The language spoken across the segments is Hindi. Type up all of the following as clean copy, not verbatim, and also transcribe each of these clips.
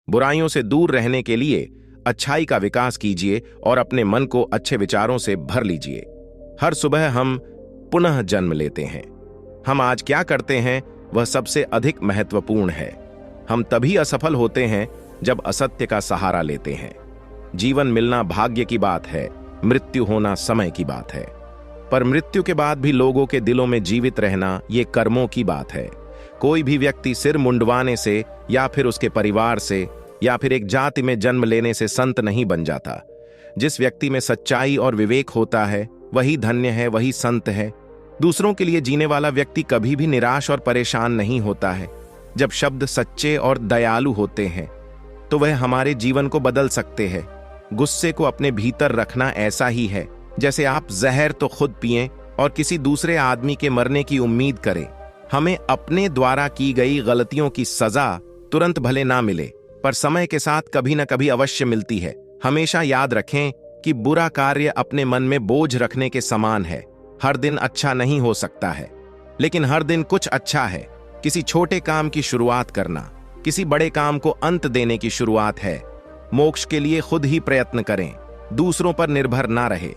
बुराइयों से दूर रहने के लिए अच्छाई का विकास कीजिए और अपने मन को अच्छे विचारों से भर लीजिए। हर सुबह हम पुनः जन्म लेते हैं। हम आज क्या करते हैं वह सबसे अधिक महत्वपूर्ण है। हम तभी असफल होते हैं जब असत्य का सहारा लेते हैं। जीवन मिलना भाग्य की बात है, मृत्यु होना समय की बात है। पर मृत्यु के बाद भी लोगों के दिलों में जीवित रहना ये कर्मों की बात है। कोई भी व्यक्ति सिर मुंडवाने से या फिर उसके परिवार से या फिर एक जाति में जन्म लेने से संत नहीं बन जाता। जिस व्यक्ति में सच्चाई और विवेक होता है वही धन्य है, वही संत है। दूसरों के लिए जीने वाला व्यक्ति कभी भी निराश और परेशान नहीं होता है। जब शब्द सच्चे और दयालु होते हैं तो वह हमारे जीवन को बदल सकते हैं। गुस्से को अपने भीतर रखना ऐसा ही है जैसे आप जहर तो खुद पिएं और किसी दूसरे आदमी के मरने की उम्मीद करें। हमें अपने द्वारा की गई गलतियों की सजा तुरंत भले ना मिले, पर समय के साथ कभी न कभी अवश्य मिलती है। हमेशा याद रखें कि बुरा कार्य अपने मन में बोझ रखने के समान है। हर दिन अच्छा नहीं हो सकता है, लेकिन हर दिन कुछ अच्छा है। किसी छोटे काम की शुरुआत करना किसी बड़े काम को अंत देने की शुरुआत है। मोक्ष के लिए खुद ही प्रयत्न करें, दूसरों पर निर्भर ना रहे।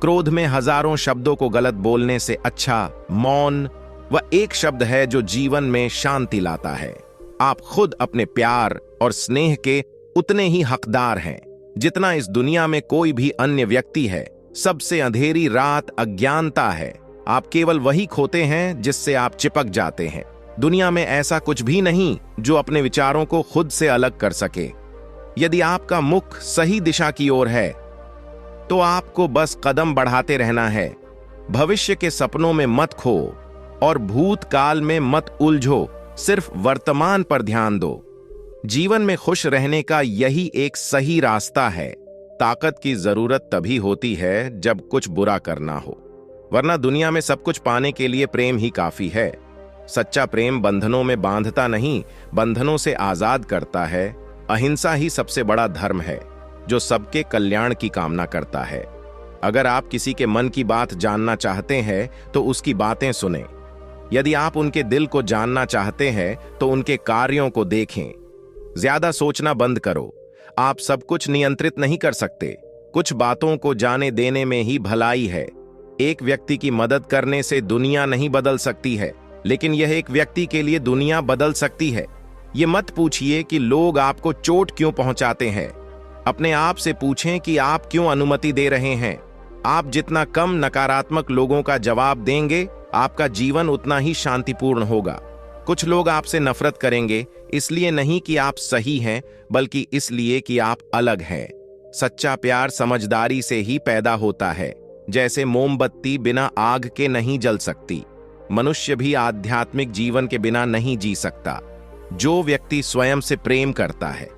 क्रोध में हजारों शब्दों को गलत बोलने से अच्छा मौन वह एक शब्द है जो जीवन में शांति लाता है। आप खुद अपने प्यार और स्नेह के उतने ही हकदार हैं जितना इस दुनिया में कोई भी अन्य व्यक्ति है। सबसे अंधेरी रात अज्ञानता है। आप केवल वही खोते हैं जिससे आप चिपक जाते हैं। दुनिया में ऐसा कुछ भी नहीं जो अपने विचारों को खुद से अलग कर सके। यदि आपका मुख सही दिशा की ओर है तो आपको बस कदम बढ़ाते रहना है। भविष्य के सपनों में मत खो और भूतकाल में मत उलझो, सिर्फ वर्तमान पर ध्यान दो। जीवन में खुश रहने का यही एक सही रास्ता है। ताकत की जरूरत तभी होती है जब कुछ बुरा करना हो, वरना दुनिया में सब कुछ पाने के लिए प्रेम ही काफी है। सच्चा प्रेम बंधनों में बांधता नहीं, बंधनों से आजाद करता है। अहिंसा ही सबसे बड़ा धर्म है जो सबके कल्याण की कामना करता है। अगर आप किसी के मन की बात जानना चाहते हैं तो उसकी बातें सुनें। यदि आप उनके दिल को जानना चाहते हैं तो उनके कार्यों को देखें। ज्यादा सोचना बंद करो। आप सब कुछ नियंत्रित नहीं कर सकते। कुछ बातों को जाने देने में ही भलाई है। एक व्यक्ति की मदद करने से दुनिया नहीं बदल सकती है, लेकिन यह एक व्यक्ति के लिए दुनिया बदल सकती है। ये मत पूछिए कि लोग आपको चोट क्यों पहुंचाते हैं। अपने आप से पूछें कि आप क्यों अनुमति दे रहे हैं। आप जितना कम नकारात्मक लोगों का जवाब देंगे, आपका जीवन उतना ही शांतिपूर्ण होगा। कुछ लोग आपसे नफरत करेंगे, इसलिए नहीं कि आप सही हैं, बल्कि इसलिए कि आप अलग हैं। सच्चा प्यार समझदारी से ही पैदा होता है। जैसे मोमबत्ती बिना आग के नहीं जल सकती, मनुष्य भी आध्यात्मिक जीवन के बिना नहीं जी सकता। जो व्यक्ति स्वयं से प्रेम करता है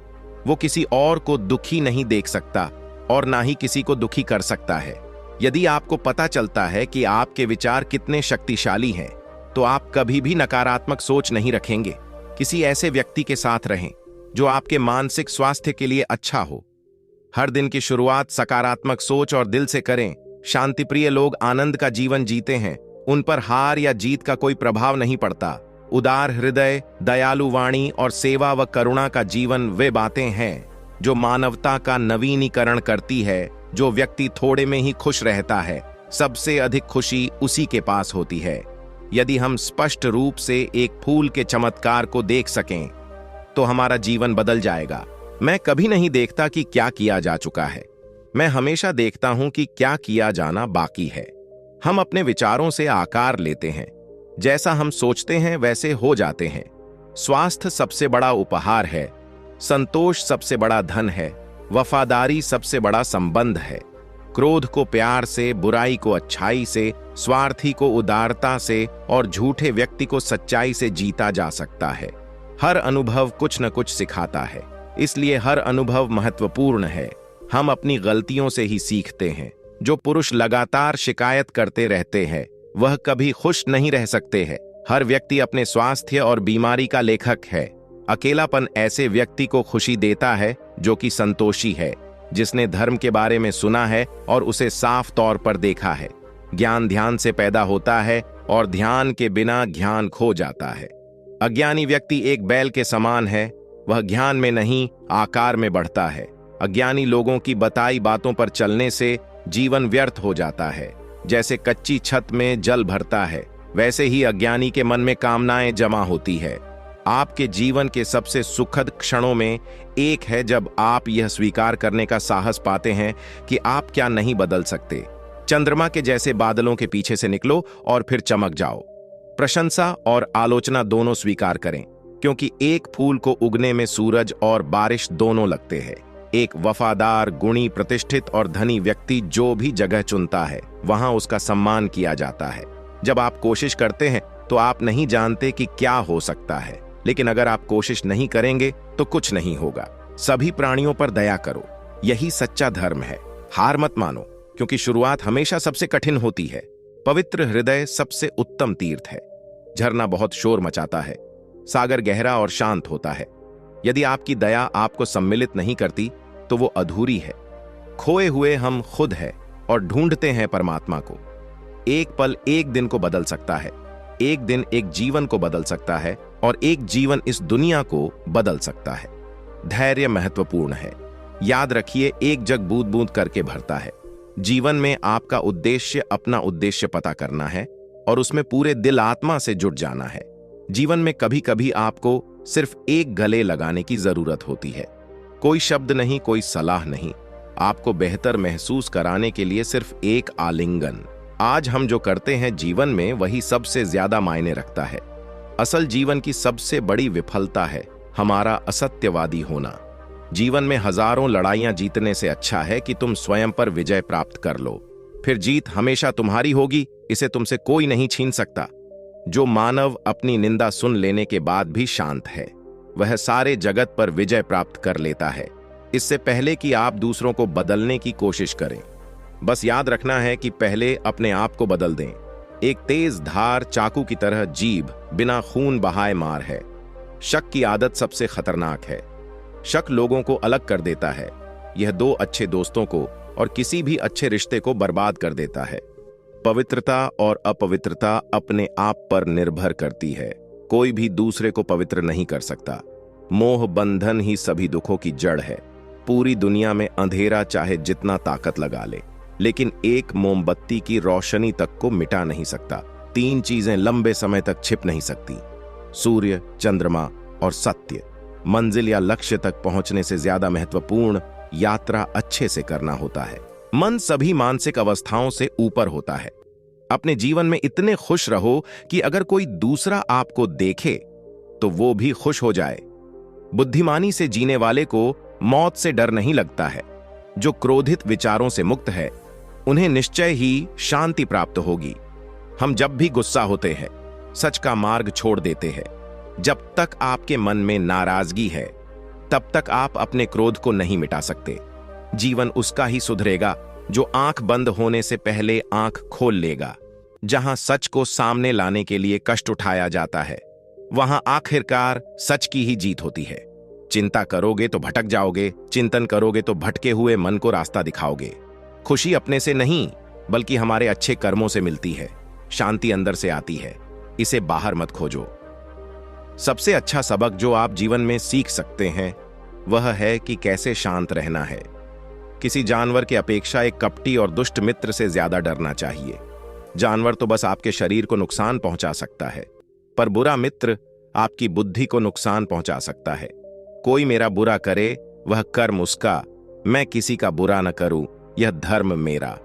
वो किसी और को दुखी नहीं देख सकता और ना ही किसी को दुखी कर सकता है। यदि आपको पता चलता है कि आपके विचार कितने शक्तिशाली हैं, तो आप कभी भी नकारात्मक सोच नहीं रखेंगे। किसी ऐसे व्यक्ति के साथ रहें जो आपके मानसिक स्वास्थ्य के लिए अच्छा हो। हर दिन की शुरुआत सकारात्मक सोच और दिल से करें। शांतिप्रिय लोग आनंद का जीवन जीते हैं। उन पर हार या जीत का कोई प्रभाव नहीं पड़ता। उदार हृदय, दयालु वाणी और सेवा व करुणा का जीवन वे बातें हैं जो मानवता का नवीनीकरण करती है। जो व्यक्ति थोड़े में ही खुश रहता है, सबसे अधिक खुशी उसी के पास होती है। यदि हम स्पष्ट रूप से एक फूल के चमत्कार को देख सकें तो हमारा जीवन बदल जाएगा। मैं कभी नहीं देखता कि क्या किया जा चुका है, मैं हमेशा देखता हूं कि क्या किया जाना बाकी है। हम अपने विचारों से आकार लेते हैं। जैसा हम सोचते हैं वैसे हो जाते हैं। स्वास्थ्य सबसे बड़ा उपहार है। संतोष सबसे बड़ा धन है। वफादारी सबसे बड़ा संबंध है। क्रोध को प्यार से, बुराई को अच्छाई से, स्वार्थी को उदारता से और झूठे व्यक्ति को सच्चाई से जीता जा सकता है। हर अनुभव कुछ न कुछ सिखाता है, इसलिए हर अनुभव महत्वपूर्ण है। हम अपनी गलतियों से ही सीखते हैं। जो पुरुष लगातार शिकायत करते रहते हैं वह कभी खुश नहीं रह सकते हैं। हर व्यक्ति अपने स्वास्थ्य और बीमारी का लेखक है। अकेलापन ऐसे व्यक्ति को खुशी देता है जो कि संतोषी है, जिसने धर्म के बारे में सुना है और उसे साफ तौर पर देखा है। ज्ञान ध्यान से पैदा होता है और ध्यान के बिना ज्ञान खो जाता है। अज्ञानी व्यक्ति एक बैल के समान है वह ज्ञान में नहीं, आकार में बढ़ता है। अज्ञानी लोगों की बताई बातों पर चलने से जीवन व्यर्थ हो जाता है। जैसे कच्ची छत में जल भरता है, वैसे ही अज्ञानी के मन में कामनाएं जमा होती है। आपके जीवन के सबसे सुखद क्षणों में एक है जब आप यह स्वीकार करने का साहस पाते हैं कि आप क्या नहीं बदल सकते। चंद्रमा के जैसे बादलों के पीछे से निकलो और फिर चमक जाओ। प्रशंसा और आलोचना दोनों स्वीकार करें, क्योंकि एक फूल को उगने में सूरज और बारिश दोनों लगते हैं। एक वफादार, गुणी, प्रतिष्ठित और धनी व्यक्ति जो भी जगह चुनता है, वहां उसका सम्मान किया जाता है। जब आप कोशिश करते हैं तो आप नहीं जानते कि क्या हो सकता है, लेकिन अगर आप कोशिश नहीं करेंगे तो कुछ नहीं होगा। सभी प्राणियों पर दया करो, यही सच्चा धर्म है। हार मत मानो, क्योंकि शुरुआत हमेशा सबसे कठिन होती है। पवित्र हृदय सबसे उत्तम तीर्थ है। झरना बहुत शोर मचाता है, सागर गहरा और शांत होता है। यदि आपकी दया आपको सम्मिलित नहीं करती तो वो अधूरी है। खोए हुए हम खुद हैं और ढूंढते हैं परमात्मा को। एक पल एक दिन को बदल सकता है, एक दिन एक जीवन को बदल सकता है, और एक जीवन इस दुनिया को बदल सकता है। धैर्य महत्वपूर्ण है। याद रखिए, एक जग बूंद बूंद करके भरता है। जीवन में आपका उद्देश्य अपना उद्देश्य पता करना है और उसमें पूरे दिल आत्मा से जुट जाना है। जीवन में कभी कभी आपको सिर्फ एक गले लगाने की जरूरत होती है। कोई शब्द नहीं, कोई सलाह नहीं, आपको बेहतर महसूस कराने के लिए सिर्फ एक आलिंगन। आज हम जो करते हैं जीवन में, वही सबसे ज्यादा मायने रखता है। असल जीवन की सबसे बड़ी विफलता है हमारा असत्यवादी होना। जीवन में हजारों लड़ाइयां जीतने से अच्छा है कि तुम स्वयं पर विजय प्राप्त कर लो। फिर जीत हमेशा तुम्हारी होगी, इसे तुमसे कोई नहीं छीन सकता। जो मानव अपनी निंदा सुन लेने के बाद भी शांत है, वह सारे जगत पर विजय प्राप्त कर लेता है। इससे पहले कि आप दूसरों को बदलने की कोशिश करें, बस याद रखना है कि पहले अपने आप को बदल दें। एक तेज धार चाकू की तरह जीभ बिना खून बहाए मार है। शक की आदत सबसे खतरनाक है। शक लोगों को अलग कर देता है। यह दो अच्छे दोस्तों को और किसी भी अच्छे रिश्ते को बर्बाद कर देता है। पवित्रता और अपवित्रता अपने आप पर निर्भर करती है। कोई भी दूसरे को पवित्र नहीं कर सकता। मोह बंधन ही सभी दुखों की जड़ है। पूरी दुनिया में अंधेरा चाहे जितना ताकत लगा ले, लेकिन एक मोमबत्ती की रोशनी तक को मिटा नहीं सकता। तीन चीजें लंबे समय तक छिप नहीं सकती: सूर्य, चंद्रमा और सत्य। मंजिल या लक्ष्य तक पहुंचने से ज्यादा महत्वपूर्ण यात्रा अच्छे से करना होता है। मन सभी मानसिक अवस्थाओं से ऊपर होता है। अपने जीवन में इतने खुश रहो कि अगर कोई दूसरा आपको देखे तो वो भी खुश हो जाए। बुद्धिमानी से जीने वाले को मौत से डर नहीं लगता है। जो क्रोधित विचारों से मुक्त है, उन्हें निश्चय ही शांति प्राप्त होगी। हम जब भी गुस्सा होते हैं, सच का मार्ग छोड़ देते हैं। जब तक आपके मन में नाराजगी है, तब तक आप अपने क्रोध को नहीं मिटा सकते। जीवन उसका ही सुधरेगा जो आंख बंद होने से पहले आंख खोल लेगा। जहां सच को सामने लाने के लिए कष्ट उठाया जाता है, वहां आखिरकार सच की ही जीत होती है। चिंता करोगे तो भटक जाओगे, चिंतन करोगे तो भटके हुए मन को रास्ता दिखाओगे। खुशी अपने से नहीं, बल्कि हमारे अच्छे कर्मों से मिलती है। शांति अंदर से आती है, इसे बाहर मत खोजो। सबसे अच्छा सबक जो आप जीवन में सीख सकते हैं, वह है कि कैसे शांत रहना है। किसी जानवर की अपेक्षा एक कपटी और दुष्ट मित्र से ज्यादा डरना चाहिए। जानवर तो बस आपके शरीर को नुकसान पहुंचा सकता है, पर बुरा मित्र आपकी बुद्धि को नुकसान पहुंचा सकता है। कोई मेरा बुरा करे, वह कर्म उसका, मैं किसी का बुरा न करूं, यह धर्म मेरा।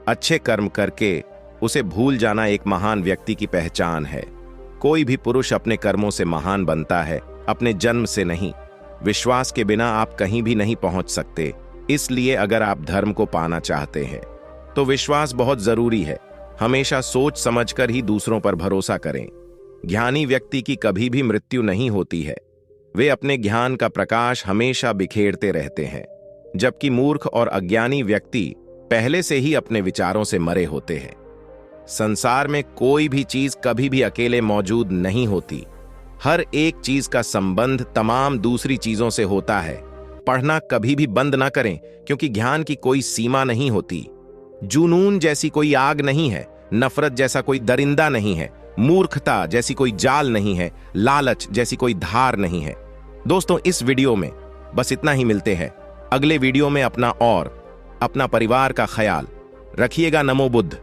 अच्छे कर्म करके उसे भूल जाना एक महान व्यक्ति की पहचान है। कोई भी पुरुष अपने कर्मों से महान बनता है, अपने जन्म से नहीं। विश्वास के बिना आप कहीं भी नहीं पहुंच सकते। इसलिए अगर आप धर्म को पाना चाहते हैं तो विश्वास बहुत जरूरी है। हमेशा सोच समझकर ही दूसरों पर भरोसा करें। ज्ञानी व्यक्ति की कभी भी मृत्यु नहीं होती है। वे अपने ज्ञान का प्रकाश हमेशा बिखेरते रहते हैं, जबकि मूर्ख और अज्ञानी व्यक्ति पहले से ही अपने विचारों से मरे होते हैं। संसार में कोई भी चीज कभी भी अकेले मौजूद नहीं होती। हर एक चीज का संबंध तमाम दूसरी चीजों से होता है। पढ़ना कभी भी बंद ना करें, क्योंकि ज्ञान की कोई सीमा नहीं होती। जुनून जैसी कोई आग नहीं है, नफरत जैसा कोई दरिंदा नहीं है, मूर्खता जैसी कोई जाल नहीं है, लालच जैसी कोई धार नहीं है। दोस्तों, इस वीडियो में बस इतना ही। मिलते हैं अगले वीडियो में। अपना और अपना परिवार का ख्याल रखिएगा। नमो बुद्ध।